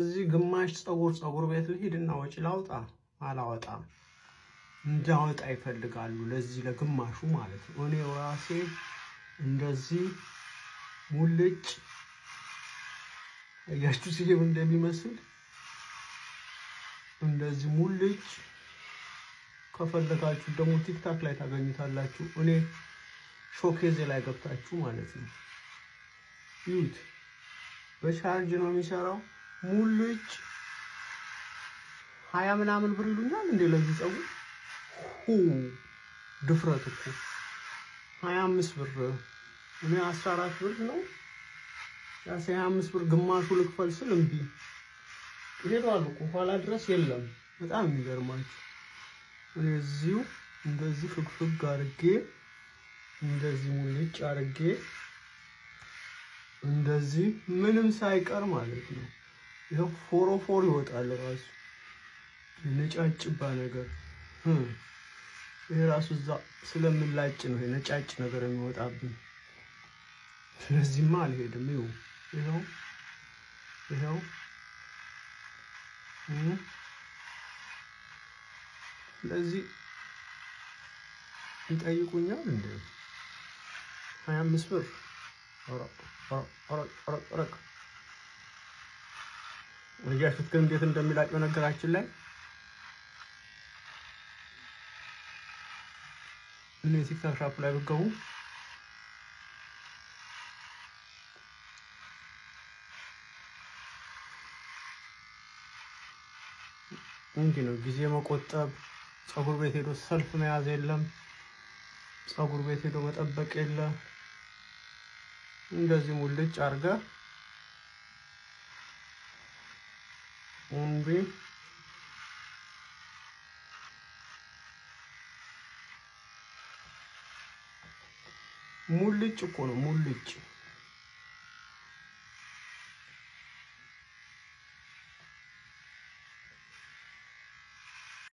እዚህ ግማሽ ፀጉር ቤት ልሂድና ወጪ ላውጣ አላወጣም እንዳወጣ ይፈልጋሉ። ለዚህ ለግማሹ ማለት ነው። እኔ ራሴ እንደዚህ ሙልጭ አያችሁ ሲሄው እንደሚመስል እንደዚህ ሙልጭ ከፈለጋችሁ ደግሞ ቲክታክ ላይ ታገኙታላችሁ። እኔ ሾኬዝ ላይ ገብታችሁ ማለት ነው ዩት በቻርጅ ነው የሚሰራው። ሙልጭ 20 ምናምን ብር ይሉኛል እንዴ ለዚህ ፀጉር ድፍረት እኮ 25 ብር እኔ 14 ብር ነው ያ 25 ብር ግማሹ ልክፈል ስል እምቢ ይሄዳሉ እኮ ኋላ ድረስ የለም። በጣም የሚገርማችሁ እኔ እዚሁ እንደዚህ ፍግፍግ አድርጌ እንደዚህ ሙልጭ አድርጌ እንደዚህ ምንም ሳይቀር ማለት ነው ይሄው ፎሮፎር ይወጣል ራሱ ነጫጭባ ነገር ይሄ ራሱ እዛ ስለምላጭ ነው ነጫጭ ነገር የሚወጣብኝ። ስለዚህማ አልሄድም። ይሄው ስለዚህ ይጠይቁኛል እንዴ 25 ብር ኦረቅ ወያሽት ግን እንዴት እንደሚላጭ በነገራችን ላይ እኔ ቲክታክ ሻፕ ላይ ብገቡ እንዲህ ነው ጊዜ መቆጠብ። ፀጉር ቤት ሄዶ ሰልፍ መያዝ የለም። ፀጉር ቤት ሄዶ መጠበቅ የለም። እንደዚህ ሙልጭ አርጋ ሙልጭ እኮ ነው ሙልጭ